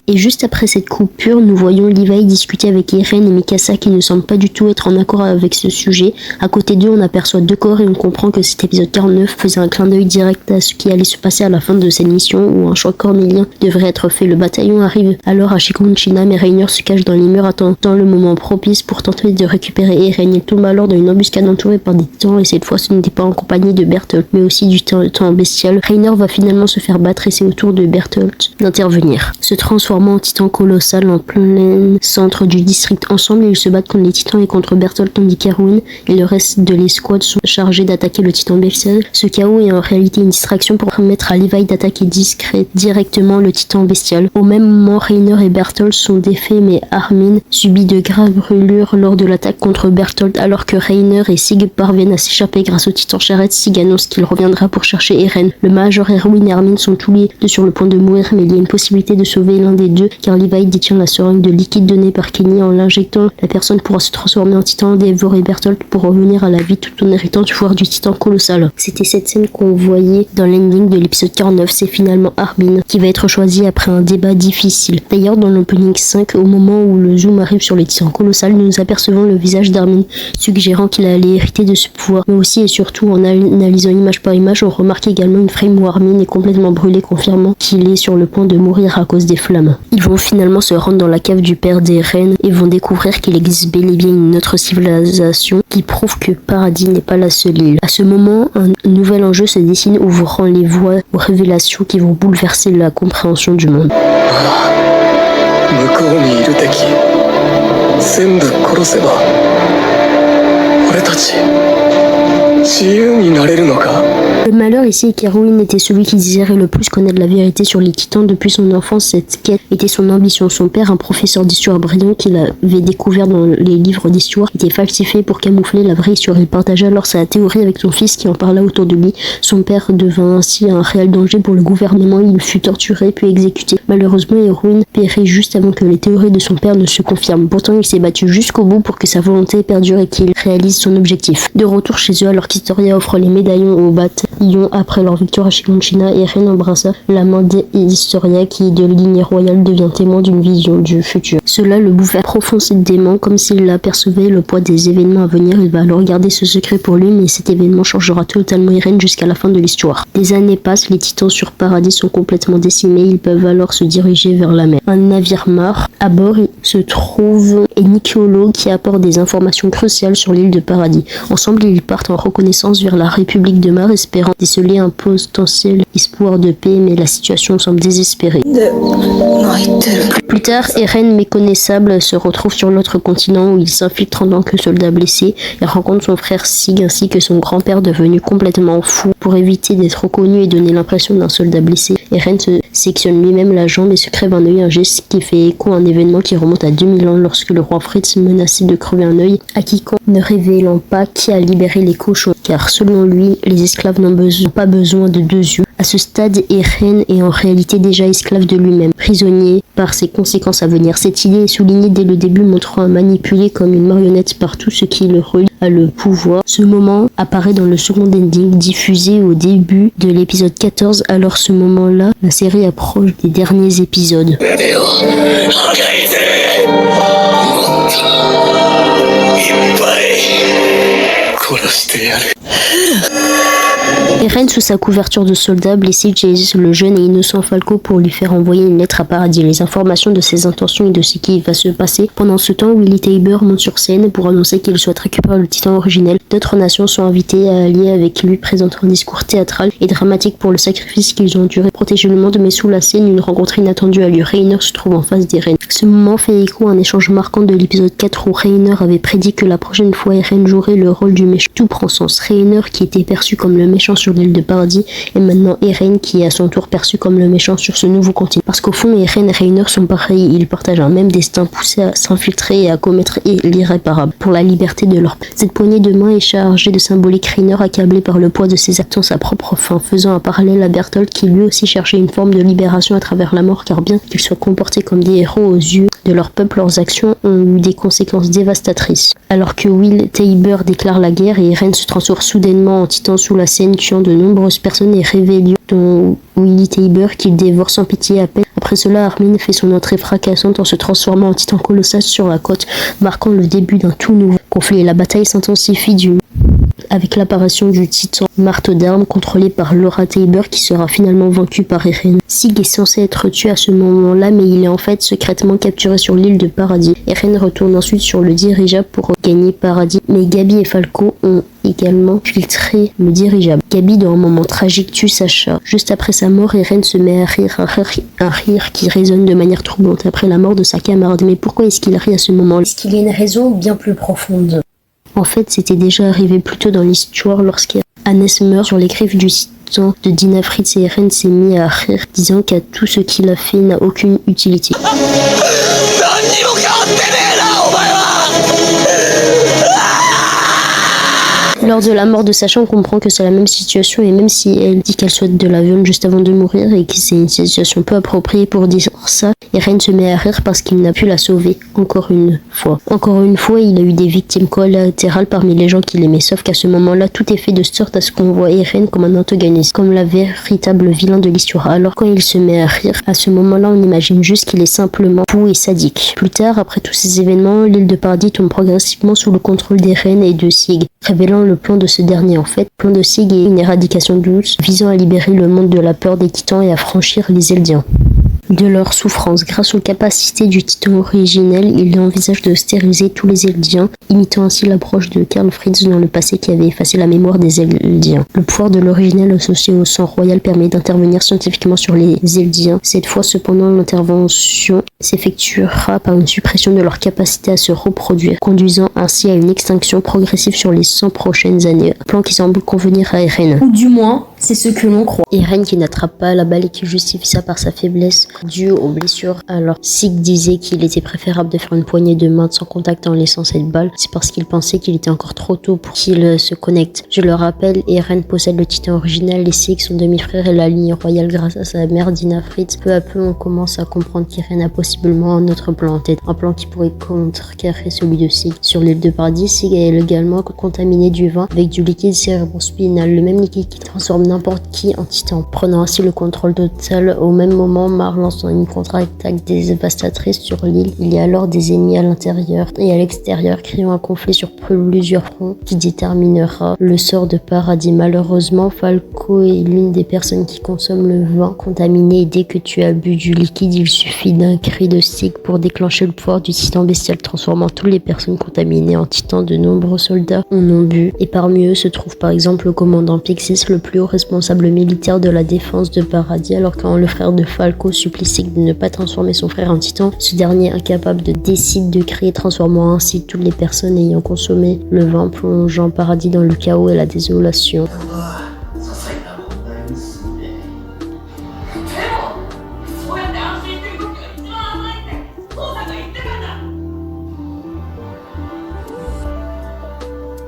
Speaker 1: Et juste après cette coupure, nous voyons Levi discuter avec Eren et Mikasa qui ne semblent pas du tout être en accord avec ce sujet. À côté d'eux, on aperçoit 2 corps et on comprend que cet épisode 49 faisait un clin d'œil direct à ce qui allait se passer à la fin de cette mission où un choix cornélien devrait être fait. Le bataillon arrive alors à Shigunshina, mais Reiner se cache dans les murs attendant le moment propice pour tenter de récupérer Eren. Il tombe alors dans une embuscade entourée par des titans et cette fois ce n'était pas en compagnie de Bertolt mais aussi du titan bestial. Reiner va finalement se faire battre et c'est au tour de Bertolt d'intervenir. Se transformant en titan colossal en plein centre du district. Ensemble, ils se battent contre les titans et contre Bertolt tandis qu'Erwin et le reste de l'escouade sont chargés d'attaquer le titan bestial. Ce chaos est en réalité une distraction pour permettre à Levi d'attaquer directement le titan bestial. Au même moment, Reiner et Bertolt sont défaits mais Armin subit de graves brûlures lors de l'attaque contre Bertolt alors que Reiner et Sig parviennent à s'échapper grâce au titan charrette. Sig annonce qu'il reviendra pour chercher Eren. Le major Erwin et Armin sont tous les deux sur le point de mourir mais il y a une possibilité de sauver l'un des deux, car Levi détient la seringue de liquide donnée par Kenny. En l'injectant, la personne pourra se transformer en titan, dévorer Bertolt pour revenir à la vie tout en héritant du pouvoir du titan colossal. C'était cette scène qu'on voyait dans l'ending de l'épisode 49. C'est finalement Armin qui va être choisi après un débat difficile. D'ailleurs, dans l'opening 5, au moment où le zoom arrive sur le titan colossal, nous apercevons le visage d'Armin, suggérant qu'il allait hériter de ce pouvoir. Mais aussi et surtout, en analysant image par image, on remarque également une frame où Armin est complètement brûlé, confirmant qu'il est sur le point de mourir à cause des flammes. Ils vont finalement se rendre dans la cave du père d'Eren et vont découvrir qu'il existe bel et bien une autre civilisation qui prouve que Paradis n'est pas la seule île. À ce moment, un nouvel enjeu se dessine, ouvrant les voies aux révélations qui vont bouleverser la compréhension du monde.
Speaker 3: 向こうにいる敵全部殺せば俺たち自由になれるのか。
Speaker 1: Le malheur ici est qu'Erwin était celui qui désirait le plus connaître la vérité sur les titans. Depuis son enfance, cette quête était son ambition. Son père, un professeur d'histoire brillant qu'il avait découvert dans les livres d'histoire, était falsifié pour camoufler la vraie histoire. Il partageait alors sa théorie avec son fils qui en parla autour de lui. Son père devint ainsi un réel danger pour le gouvernement. Il fut torturé puis exécuté. Malheureusement, Erwin périt juste avant que les théories de son père ne se confirment. Pourtant, il s'est battu jusqu'au bout pour que sa volonté perdure et qu'il réalise son objectif. De retour chez eux, alors qu'Historia offre les médaillons au bataillon après leur victoire à Shiganshina, Eren embrassa la main d'Historia qui, de lignée royale, devient témoin d'une vision du futur. Cela le bouffait profondément, comme s'il apercevait le poids des événements à venir. Il va alors garder ce secret pour lui, mais cet événement changera totalement Eren jusqu'à la fin de l'histoire. Des années passent, les titans sur Paradis sont complètement décimés, ils peuvent alors se diriger vers la mer. Un navire marre, à bord se trouve Nikiolo qui apporte des informations cruciales sur l'île de Paradis. Ensemble, ils partent en reconnaissance vers la République de Mar, espérant déceler un potentiel espoir de paix, mais la situation semble désespérée. Plus tard, Eren, méconnaissable, se retrouve sur l'autre continent où il s'infiltre en tant que soldat blessé. Il rencontre son frère Sig ainsi que son grand-père devenu complètement fou. Pour éviter d'être reconnu et donner l'impression d'un soldat blessé, Eren se sectionne lui-même la jambe et se crève un œil, un geste qui fait écho à un événement qui remonte à 2000 ans lorsque le roi Fritz menaçait de crever un œil à quiconque ne révélant pas qui a libéré les cochons, car selon lui, les esclaves n'ont pas besoin de deux yeux. À ce stade, Eren est en réalité déjà esclave de lui-même, prisonnier par ses conséquences à venir. Cette idée est soulignée dès le début, montrant à manipuler comme une marionnette par tout ce qui le relie à le pouvoir. Ce moment apparaît dans le second ending, diffusé au début de l'épisode 14. Alors ce moment-là, la série approche des derniers épisodes. Eren, sous sa couverture de soldat, blessé Jace le jeune et innocent Falco pour lui faire envoyer une lettre à Paradis. Les informations de ses intentions et de ce qui va se passer. Pendant ce temps, Willy Tybur monte sur scène pour annoncer qu'il souhaite récupérer le titan originel. D'autres nations sont invitées à allier avec lui, présentant un discours théâtral et dramatique pour le sacrifice qu'ils ont enduré. Protéger le monde, mais sous la scène, une rencontre inattendue a lieu. Reiner se trouve en face d'Eren. Ce moment fait écho à un échange marquant de l'épisode 4 où Reiner avait prédit que la prochaine fois Eren jouerait le rôle du méchant. Tout prend sens. Reiner, qui était perçu comme le méchant sur l'île de Paradis, et maintenant Eren qui est à son tour perçu comme le méchant sur ce nouveau continent. Parce qu'au fond, Eren et Reiner sont pareils, ils partagent un même destin, poussés à s'infiltrer et à commettre l'irréparable pour la liberté de leur peuple. Cette poignée de main est chargée de symbolique. Reiner, accablé par le poids de ses actes, sa propre fin, faisant un parallèle à Bertolt qui lui aussi cherchait une forme de libération à travers la mort, car bien qu'ils soient comportés comme des héros aux yeux de leur peuple, leurs actions ont eu des conséquences dévastatrices. Alors que Will Tybur déclare la guerre et Eren se transforme soudainement en titan sous la scène, tuant de nombreuses personnes et Révélion, dont Willy Tybur qu'il dévore sans pitié à peine. Après cela, Armin fait son entrée fracassante en se transformant en titan colossal sur la côte, marquant le début d'un tout nouveau conflit. La bataille s'intensifie avec l'apparition du titan marteau d'armes contrôlé par Laura Tybur qui sera finalement vaincu par Eren. Sig est censé être tué à ce moment-là, mais il est en fait secrètement capturé sur l'île de Paradis. Eren retourne ensuite sur le dirigeable pour gagner Paradis, mais Gabi et Falco ont également filtré le dirigeable. Gabi, dans un moment tragique, tue Sacha. Juste après sa mort, Eren se met à rire, un rire qui résonne de manière troublante après la mort de sa camarade. Mais pourquoi est-ce qu'il rit à ce moment-là?
Speaker 2: Est-ce qu'il y a une raison bien plus profonde?
Speaker 1: En fait, c'était déjà arrivé plus tôt dans l'histoire lorsqu'Hannes meurt sur les griffes du titan de Dina Fritz, et Eren s'est mis à rire, disant qu'à tout ce qu'il a fait n'a aucune utilité. Lors de la mort de Sacha, on comprend que c'est la même situation et même si elle dit qu'elle souhaite de la viande juste avant de mourir et que c'est une situation peu appropriée pour dire ça, Eren se met à rire parce qu'il n'a pu la sauver encore une fois. Encore une fois, il a eu des victimes collatérales parmi les gens qu'il aimait, sauf qu'à ce moment-là, tout est fait de sorte à ce qu'on voit Eren comme un antagoniste, comme la véritable vilain de l'histoire. Alors quand il se met à rire, à ce moment-là, on imagine juste qu'il est simplement fou et sadique. Plus tard, après tous ces événements, l'île de Paradis tombe progressivement sous le contrôle d'Eren et de Sig, révélant le plan de ce dernier. En fait, le plan de Sig est une éradication douce visant à libérer le monde de la peur des titans et à franchir les Eldiens de leur souffrance. Grâce aux capacités du titan originel, il envisage de stériliser tous les Eldiens, imitant ainsi l'approche de Karl Fritz dans le passé qui avait effacé la mémoire des Eldiens. Le pouvoir de l'originel associé au sang royal permet d'intervenir scientifiquement sur les Eldiens. Cette fois cependant, l'intervention s'effectuera par une suppression de leur capacité à se reproduire, conduisant ainsi à une extinction progressive sur les 100 prochaines années. Un plan qui semble convenir à Eren.
Speaker 2: Ou du moins, c'est ce que l'on croit.
Speaker 1: Eren qui n'attrape pas la balle et qui justifie ça par sa faiblesse due aux blessures. Alors Sig disait qu'il était préférable de faire une poignée de main sans contact en laissant cette balle. C'est parce qu'il pensait qu'il était encore trop tôt pour qu'il se connecte. Je le rappelle, Eren possède le titan original et Sig son demi-frère et la ligne royale grâce à sa mère Dina Fritz. Peu à peu on commence à comprendre qu'Eren a possiblement un autre plan en tête. Un plan qui pourrait contrecarrer celui de Sig. Sur l'île de Paradis, Sig est également contaminé du vin avec du liquide cérébrospinal, le même liquide qui transforme n'importe qui en titan, prenant ainsi le contrôle total. Au même moment, Mar lance une contre-attaque dévastatrice sur l'île. Il y a alors des ennemis à l'intérieur et à l'extérieur, créant un conflit sur plusieurs fronts qui déterminera le sort de Paradis. Malheureusement, Falco est l'une des personnes qui consomme le vin contaminé et dès que tu as bu du liquide, il suffit d'un cri de Sig pour déclencher le pouvoir du titan bestial, transformant toutes les personnes contaminées en titans. De nombreux soldats en ont bu et parmi eux se trouve par exemple le commandant Pixis, le plus haut responsable militaire de la défense de Paradis. Alors quand le frère de Falco supplie Sig de ne pas transformer son frère en titan, ce dernier incapable décide de créer, transformant ainsi toutes les personnes ayant consommé le vin, plongeant Paradis dans le chaos et la désolation.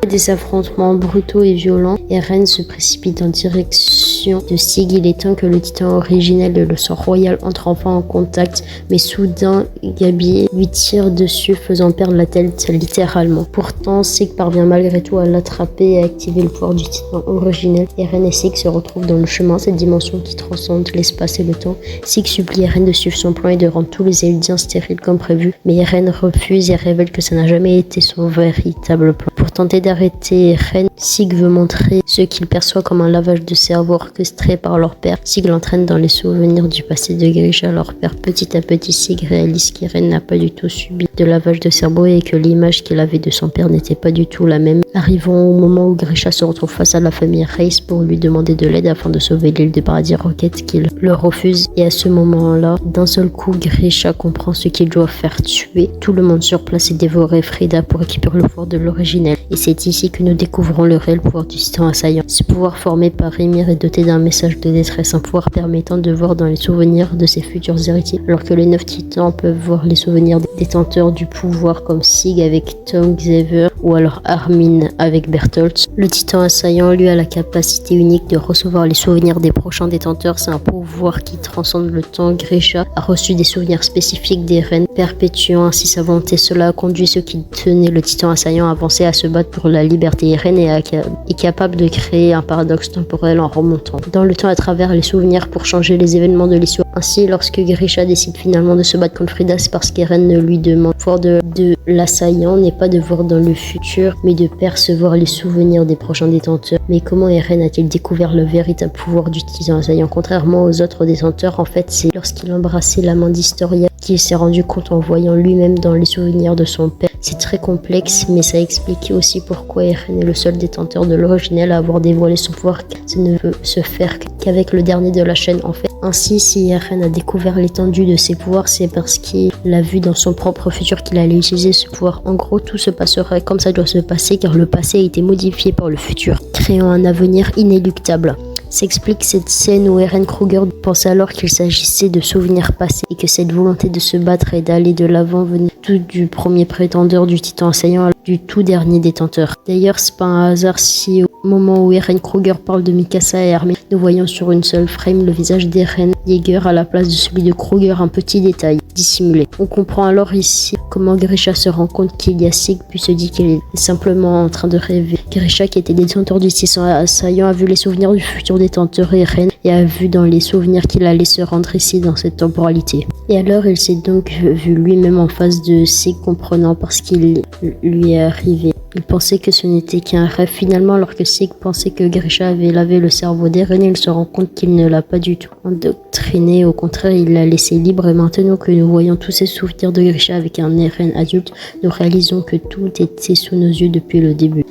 Speaker 1: Des affrontements brutaux et violents, Eren se précipite en direction de Sig. Il est temps que le titan originel et le sang royal entrent enfin en contact, mais soudain Gabi lui tire dessus, faisant perdre la tête littéralement. Pourtant, Sig parvient malgré tout à l'attraper et à activer le pouvoir du titan originel. Eren et Sig se retrouvent dans le chemin, cette dimension qui transcende l'espace et le temps. Sig supplie Eren de suivre son plan et de rendre tous les Eldiens stériles comme prévu, mais Eren refuse et révèle que ça n'a jamais été son véritable plan. Pour tenter d'arrêter Eren, Sig veut montrer ce qu'il perçoit comme un lavage de cerveau orchestré par leur père. Sig l'entraîne dans les souvenirs du passé de Grisha, leur père. Petit à petit, Sig réalise qu'Eren n'a pas du tout subi de lavage de cerveau et que l'image qu'il avait de son père n'était pas du tout la même. Arrivons au moment où Grisha se retrouve face à la famille Reiss pour lui demander de l'aide afin de sauver l'île de Paradis. Rocket qu'il le refuse et à ce moment-là, d'un seul coup, Grisha comprend ce qu'il doit faire: tuer tout le monde sur place et dévorer Frida pour récupérer le pouvoir de l'originel. Et c'est ici que nous découvrons le réel pouvoir du titan assaillant. Ce pouvoir formé par Ymir est doté d'un message de détresse, un pouvoir permettant de voir dans les souvenirs de ses futurs héritiers, alors que les 9 titans peuvent voir les souvenirs des détenteurs du pouvoir comme Sig avec Tom Xavier ou alors Armin avec Bertolt. Le titan assaillant, lui, a la capacité unique de recevoir les souvenirs des prochains détenteurs. C'est un pouvoir qui transcende le temps. Grisha a reçu des souvenirs spécifiques d'Eren, perpétuant ainsi sa volonté. Cela a conduit ceux qui tenaient le titan assaillant à avancer, à se battre pour la liberté. Eren est capable de créer un paradoxe temporel en remontant dans le temps à travers les souvenirs pour changer les événements de l'histoire. Ainsi, lorsque Grisha décide finalement de se battre contre Frida, c'est parce qu'Eren ne lui demande. Le pouvoir de l'assaillant n'est pas de voir dans le futur, mais de percevoir les souvenirs des prochains détenteurs. Mais comment Eren a-t-il découvert le véritable pouvoir du titan assaillant? Contrairement aux autres détenteurs, en fait, c'est lorsqu'il embrassait la main d'Historia qu'il s'est rendu compte en voyant lui-même dans les souvenirs de son père. C'est très complexe, mais ça explique aussi pourquoi Eren est le seul détenteur de l'originel à avoir dévoilé son pouvoir. Ça ne peut se faire qu'avec le dernier de la chaîne, en fait. Ainsi, si Eren a découvert l'étendue de ses pouvoirs, c'est parce qu'il a vu dans son propre futur qu'il allait utiliser ce pouvoir. En gros, tout se passerait comme ça doit se passer, car le passé a été modifié par le futur, créant un avenir inéluctable. S'explique cette scène où Eren Kruger pense alors qu'il s'agissait de souvenirs passés et que cette volonté de se battre et d'aller de l'avant venait tout du premier prétendeur du titan assaillant du tout dernier détenteur. D'ailleurs, c'est pas un hasard si au moment où Eren Kruger parle de Mikasa et Armin, nous voyons sur une seule frame le visage d'Eren Yeager à la place de celui de Kruger, un petit détail dissimulé. On comprend alors ici comment Grisha se rend compte qu'il y a Sig puis se dit qu'il est simplement en train de rêver. Grisha, qui était détenteur du titan assaillant, a vu les souvenirs du futur détenteur Eren et a vu dans les souvenirs qu'il allait se rendre ici dans cette temporalité. Et alors il s'est donc vu lui-même en face de Sig, comprenant parce qu'il lui est arrivé. Il pensait que ce n'était qu'un rêve finalement, alors que Sig pensait que Grisha avait lavé le cerveau d'Eren. Il se rend compte qu'il ne l'a pas du tout endoctriné, au contraire il l'a laissé libre, et maintenant que nous voyons tous ces souvenirs de Grisha avec un Eren adulte, nous réalisons que tout était sous nos yeux depuis le début.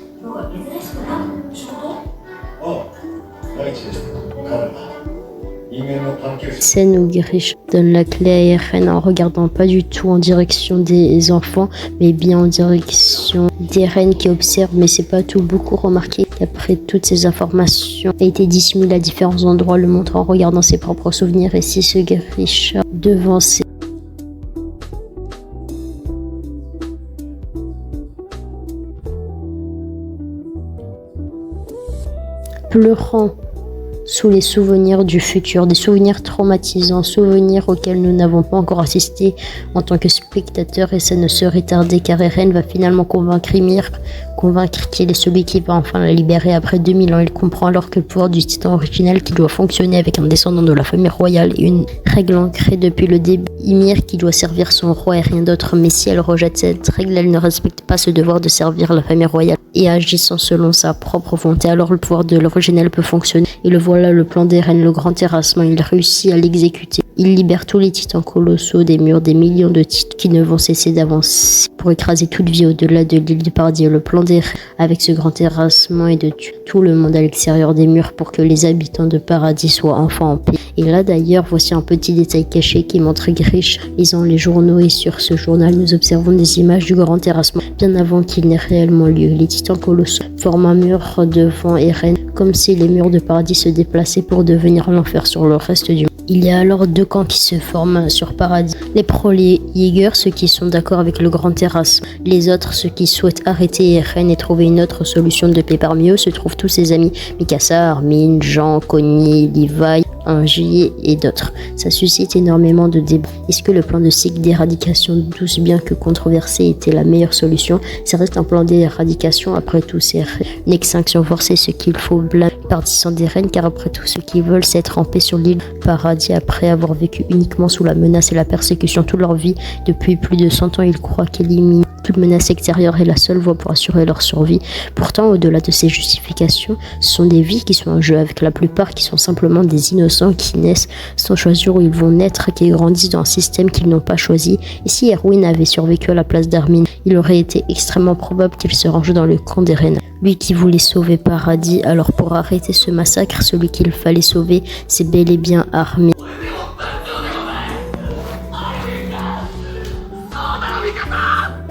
Speaker 1: Scène où Grisha donne la clé à Eren en regardant pas du tout en direction des enfants, mais bien en direction d'Eren qui observe, mais c'est pas tout. Beaucoup remarqué qu'après toutes ces informations a été dissimulé à différents endroits, le montrant en regardant ses propres souvenirs. Et si ce Grisha devant ses pleurant sous les souvenirs du futur, des souvenirs traumatisants, souvenirs auxquels nous n'avons pas encore assisté en tant que spectateurs, et ça ne serait tardé car Eren va finalement convaincre Ymir, qu'il est celui qui va enfin la libérer après 2000 ans. Il comprend alors que le pouvoir du titan original qui doit fonctionner avec un descendant de la famille royale est une règle ancrée depuis le début. Ymir qui doit servir son roi et rien d'autre, mais si elle rejette cette règle, elle ne respecte pas ce devoir de servir la famille royale et agissant selon sa propre volonté, alors le pouvoir de l'original peut fonctionner. Et le voilà, le plan d'Eren, le grand terrassement, il réussit à l'exécuter. Il libère tous les titans colossaux des murs, des millions de titans qui ne vont cesser d'avancer pour écraser toute vie au-delà de l'île du paradis. Le plan d'Eren avec ce grand terrassement est de tuer tout le monde à l'extérieur des murs pour que les habitants de paradis soient enfin en paix. Et là d'ailleurs, voici un petit détail caché qui montre Grisha lisant les journaux, et sur ce journal nous observons des images du grand terrassement bien avant qu'il n'ait réellement lieu. Les titans colossaux forment un mur devant Eren, comme si les murs de paradis se déplaçaient pour devenir l'enfer sur le reste du monde. Il y a alors deux camps qui se forment sur Paradis. Les pro-Yeager, ceux qui sont d'accord avec le grand terrassement. Les autres, ceux qui souhaitent arrêter Eren et trouver une autre solution de paix. Parmi eux se trouvent tous ses amis, Mikasa, Armin, Jean, Connie, Levi, Angie et d'autres. Ça suscite énormément de débats. Est-ce que le plan de Sig d'éradication, tous bien que controversé, était la meilleure solution? Ça reste un plan d'éradication, après tout c'est une extinction forcée, ce qu'il faut blâmer les partisans d'Eren, car après tout ceux qui veulent s'être en paix sur l'île Paradis après avoir vécu uniquement sous la menace et la persécution toute leur vie depuis plus de 100 ans, ils croient qu'éliminer toute menace extérieure est la seule voie pour assurer leur survie. Pourtant, au-delà de ces justifications, ce sont des vies qui sont en jeu, avec la plupart qui sont simplement des innocents qui naissent sans choisir où ils vont naître, qui grandissent dans un système qu'ils n'ont pas choisi. Et si Erwin avait survécu à la place d'Armin, il aurait été extrêmement probable qu'il se range dans le camp d'Eren. Lui qui voulait sauver Paradis, alors pour arrêter ce massacre, celui qu'il fallait sauver, c'est bel et bien Armin.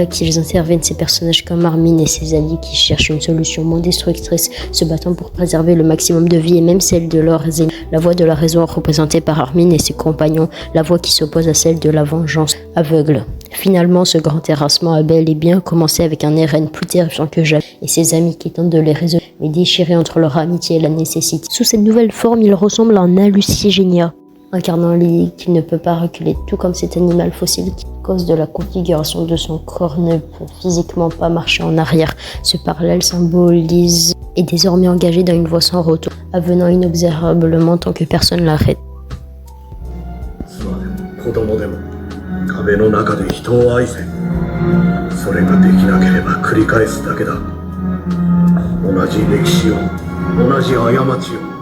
Speaker 1: Qu'ils interviennent, ces personnages comme Armin et ses alliés qui cherchent une solution moins destructrice, se battant pour préserver le maximum de vie et même celle de leurs ennemis. La voix de la raison représentée par Armin et ses compagnons, la voix qui s'oppose à celle de la vengeance aveugle. Finalement, ce grand terrassement a bel et bien commencé avec un Eren plus terrifiant que jamais et ses amis qui tentent de les résoudre, mais déchirés entre leur amitié et la nécessité. Sous cette nouvelle forme, il ressemble à un hallucigénia, incarnant l'idée qu'il ne peut pas reculer, tout comme cet animal fossile qui, à cause de la configuration de son corps, ne peut physiquement pas marcher en arrière. Ce parallèle symbolise est désormais engagé dans une voie sans retour, avenant inexorablement tant que personne l'arrête. 壁の中で人を愛せ。それができなければ繰り返すだけだ。同じ歴史を、同じ過ちを。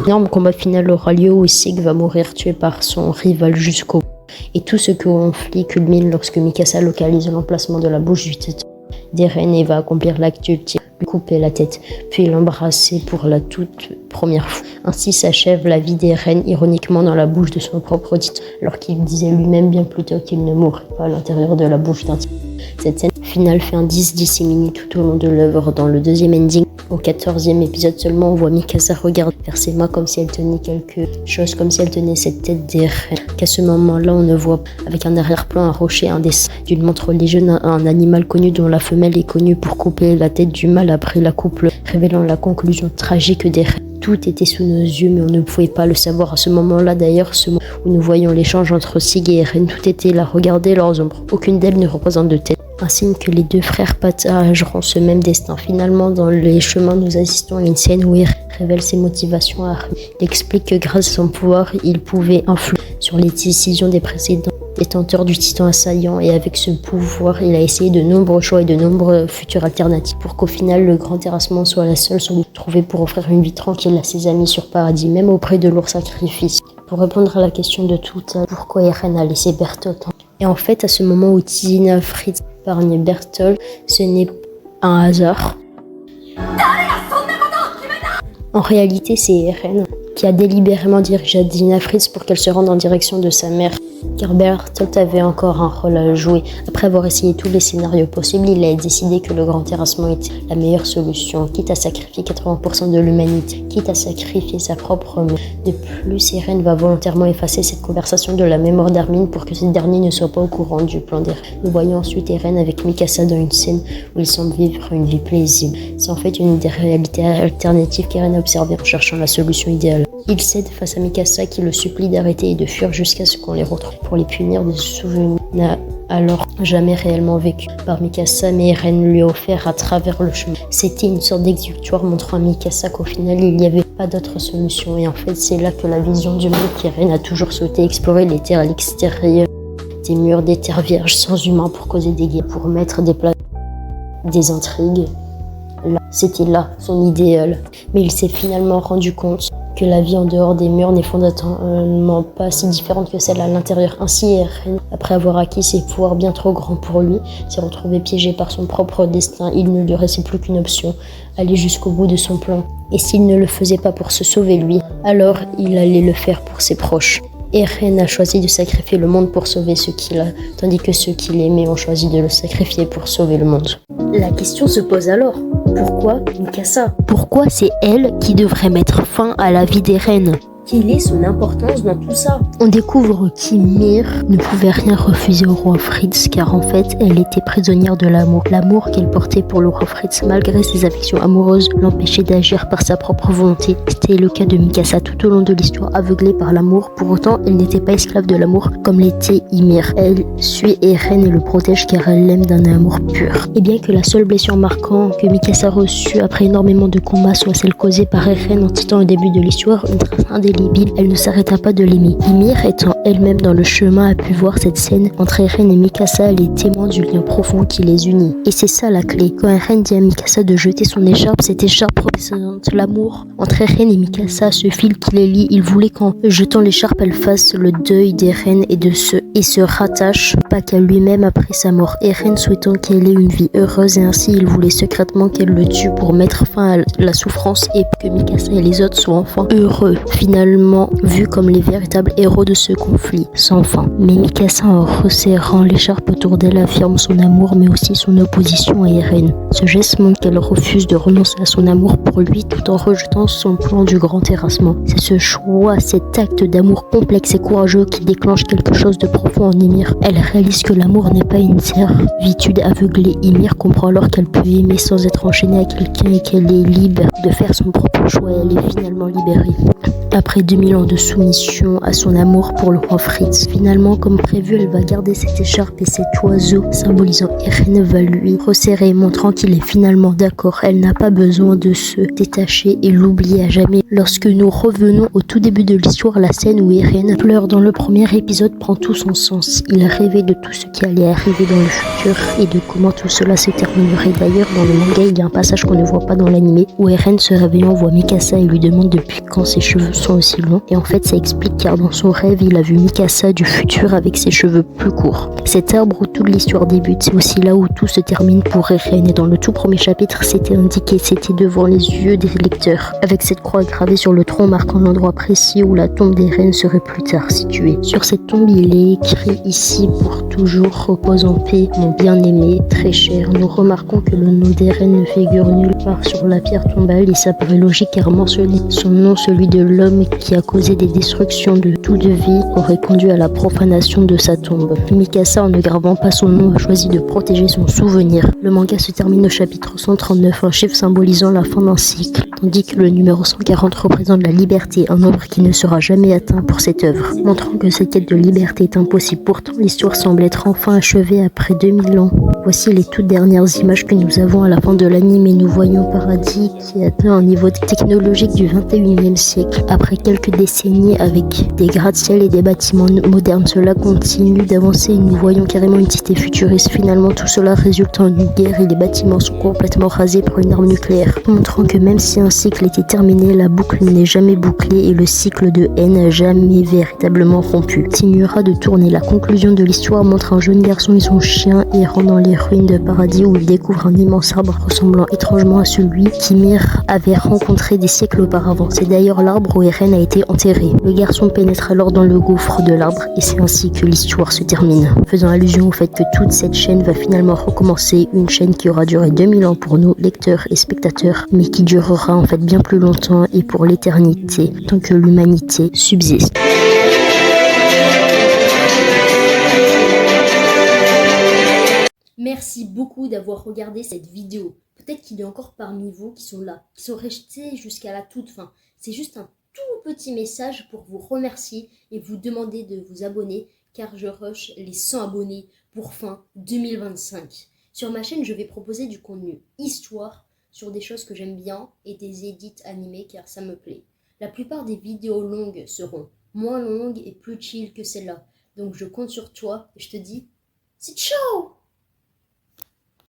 Speaker 1: L'énorme combat final aura lieu où Sig va mourir tué par son rival jusqu'au bout. Et tout ce conflit culmine lorsque Mikasa localise l'emplacement de la bouche du titan d'Eren et va accomplir l'acte ultime, lui couper la tête, puis l'embrasser pour la toute première fois. Ainsi s'achève la vie d'Eren, ironiquement dans la bouche de son propre titan, alors qu'il disait lui-même bien plus tôt qu'il ne mourrait pas à l'intérieur de la bouche d'un titan. Cette scène finale fait un 10 disséminé tout au long de l'œuvre. Dans le deuxième ending, Au 14e épisode seulement, on voit Mikasa regarder vers ses mains comme si elle tenait quelque chose, comme si elle tenait cette tête d'Eren. Qu'à ce moment-là, on ne voit avec un arrière-plan un rocher, un dessin d'une montre religieuse, un animal connu dont la femelle est connue pour couper la tête du mâle après la couple, révélant la conclusion tragique d'Eren. Tout était sous nos yeux, mais on ne pouvait pas le savoir à ce moment-là. D'ailleurs, ce moment où nous voyons l'échange entre Sig et Eren, tout était là. Regardez leurs ombres. Aucune d'elles ne représente de tête. Un signe que les deux frères partageront ce même destin. Finalement, dans les chemins, nous assistons à une scène où Eren révèle ses motivations à Armin. Il explique que grâce à son pouvoir, il pouvait influer sur les décisions des précédents détenteur du titan assaillant, et avec ce pouvoir, il a essayé de nombreux choix et de nombreux futurs alternatives pour qu'au final, le grand terrassement soit la seule solution trouvée pour offrir une vie tranquille à ses amis sur Paradis, même auprès de lourds sacrifices. Pour répondre à la question de tout à l'heure, pourquoi Eren a laissé Bertolt. Et en fait, à ce moment où Tina Fritz épargne Bertolt, ce n'est un hasard. En réalité, c'est Eren qui a délibérément dirigé Tina Fritz pour qu'elle se rende en direction de sa mère, car Bertolt avait encore un rôle à jouer. Après avoir essayé tous les scénarios possibles, il a décidé que le grand terrassement était la meilleure solution, quitte à sacrifier 80% de l'humanité, quitte à sacrifier sa propre mère. De plus, Eren va volontairement effacer cette conversation de la mémoire d'Armin pour que ce dernier ne soit pas au courant du plan d'Eren. Nous voyons ensuite Eren avec Mikasa dans une scène où il semble vivre une vie paisible. C'est en fait une des réalités alternatives qu'Eren a observées en cherchant la solution idéale. Il cède face à Mikasa qui le supplie d'arrêter et de fuir jusqu'à ce qu'on les retrouve pour les punir de souvenirs n'a alors jamais réellement vécu par Mikasa, mais Eren lui a offert à travers le chemin. C'était une sorte d'exutoire montrant à Mikasa qu'au final il n'y avait pas d'autre solution, et en fait c'est là que la vision du monde qu'Eren a toujours souhaité explorer les terres à l'extérieur des murs, des terres vierges sans humains pour causer des guerres, pour mettre des intrigues. Là, c'était là son idéal, mais il s'est finalement rendu compte que la vie en dehors des murs n'est fondamentalement pas si différente que celle à l'intérieur. Ainsi, Eren, après avoir acquis ses pouvoirs bien trop grands pour lui, s'est retrouvé piégé par son propre destin. Il ne lui restait plus qu'une option, aller jusqu'au bout de son plan. Et s'il ne le faisait pas pour se sauver lui, alors il allait le faire pour ses proches. Eren a choisi de sacrifier le monde pour sauver ceux qu'il a, tandis que ceux qu'il aimait ont choisi de le sacrifier pour sauver le monde.
Speaker 2: La question se pose alors, pourquoi Mikasa ?
Speaker 1: Pourquoi c'est elle qui devrait mettre fin à la vie d'Eren ?
Speaker 2: Quelle est son importance dans tout ça ?
Speaker 1: On découvre qu'Ymir ne pouvait rien refuser au roi Fritz, car en fait, elle était prisonnière de l'amour. L'amour qu'elle portait pour le roi Fritz, malgré ses affections amoureuses, l'empêchait d'agir par sa propre volonté. C'était le cas de Mikasa tout au long de l'histoire, aveuglée par l'amour. Pour autant, elle n'était pas esclave de l'amour comme l'était Ymir. Elle suit Eren et le protège car elle l'aime d'un amour pur. Et bien que la seule blessure marquant que Mikasa reçut après énormément de combats soit celle causée par Eren en citant au début de l'histoire, une trace indélébile, elle ne s'arrêta pas de l'aimer. Ymir, étant elle-même dans le chemin, a pu voir cette scène entre Eren et Mikasa, elle est témoin du lien profond qui les unit. Et c'est ça la clé. Quand Eren dit à Mikasa de jeter son écharpe, cette écharpe représente l'amour. Entre Eren et Mikasa, ce fil qui les lie, il voulait qu'en jetant l'écharpe, elle fasse le deuil d'Eren et se rattache pas qu'à lui-même après sa mort. Eren souhaitant qu'elle ait une vie heureuse, et ainsi il voulait secrètement qu'elle le tue pour mettre fin à la souffrance et que Mikasa et les autres soient enfin heureux. Finalement vus comme les véritables héros de ce conflit sans fin. Mais Mikasa, en resserrant l'écharpe autour d'elle, affirme son amour mais aussi son opposition à Eren. Ce geste montre qu'elle refuse de renoncer à son amour pour lui tout en rejetant son plan du grand terrassement. C'est ce choix, cet acte d'amour complexe et courageux qui déclenche quelque chose de profond en Ymir. Elle réalise que l'amour n'est pas une servitude aveuglée. Ymir comprend alors qu'elle peut aimer sans être enchaînée à quelqu'un et qu'elle est libre de faire son propre choix. Elle est finalement libérée. Après 2000 ans de soumission à son amour pour le roi Fritz, finalement, comme prévu, elle va garder cette écharpe et cet oiseau symbolisant Eren va lui resserrer, montrant qu'il est finalement d'accord. Elle n'a pas besoin de se détacher et l'oublier à jamais. Lorsque nous revenons au tout début de l'histoire, la scène où Eren pleure dans le premier épisode prend tout son sens. Il rêvait de tout ce qui allait arriver dans le futur et de comment tout cela se terminerait. D'ailleurs, dans le manga, il y a un passage qu'on ne voit pas dans l'anime où Eren, se réveillant, voit Mikasa et lui demande depuis quand ses cheveux sont aussi longs. Et en fait, ça explique car dans son rêve, il a vu Mikasa du futur avec ses cheveux plus courts. Cet arbre où toute l'histoire débute, c'est aussi là où tout se termine pour Eren. Et dans le tout premier chapitre, c'était indiqué, c'était devant les yeux des lecteurs, avec cette croix gravée sur le tronc marquant l'endroit précis où la tombe d'Eren serait plus tard située. Sur cette tombe, il est écrit ici pour toujours repose en paix, mon bien-aimé, très cher. Nous remarquons que le nom d'Eren ne figure nulle Car sur la pierre tombale, il s'apparaît logique car mentionner son nom, celui de l'homme qui a causé des destructions de toute vie, aurait conduit à la profanation de sa tombe. Mikasa, en ne gravant pas son nom, a choisi de protéger son souvenir. Le manga se termine au chapitre 139, un chiffre symbolisant la fin d'un cycle, tandis que le numéro 140 représente la liberté, un nombre qui ne sera jamais atteint pour cette œuvre, montrant que cette quête de liberté est impossible. Pourtant, l'histoire semble être enfin achevée après 2000 ans. Voici les toutes dernières images que nous avons à la fin de l'anime et nous voyons Paradis qui atteint un niveau technologique du 21e siècle. Après quelques décennies avec des gratte-ciel et des bâtiments modernes, cela continue d'avancer et nous voyons carrément une cité futuriste. Finalement, tout cela résulte en une guerre et les bâtiments sont complètement rasés par une arme nucléaire, montrant que même si un cycle était terminé, la boucle n'est jamais bouclée et le cycle de haine n'a jamais véritablement rompu. Continuera de tourner. La conclusion de l'histoire montre un jeune garçon et son chien errant dans les ruines de Paradis où il découvre un immense arbre ressemblant étrangement à celui qu'Ymir avait rencontré des siècles auparavant. C'est d'ailleurs l'arbre où Eren a été enterré. Le garçon pénètre alors dans le gouffre de l'arbre et c'est ainsi que l'histoire se termine, faisant allusion au fait que toute cette chaîne va finalement recommencer, une chaîne qui aura duré 2000 ans pour nous, lecteurs et spectateurs, mais qui durera en fait bien plus longtemps et pour l'éternité, tant que l'humanité subsiste.
Speaker 2: Merci beaucoup d'avoir regardé cette vidéo. Peut-être qu'il y a encore parmi vous qui sont là, qui sont restés jusqu'à la toute fin. C'est juste un tout petit message pour vous remercier et vous demander de vous abonner car je rush les 100 abonnés pour fin 2025. Sur ma chaîne, je vais proposer du contenu histoire sur des choses que j'aime bien et des edits animés car ça me plaît. La plupart des vidéos longues seront moins longues et plus chill que celle-là. Donc je compte sur toi et je te dis, c'est ciao!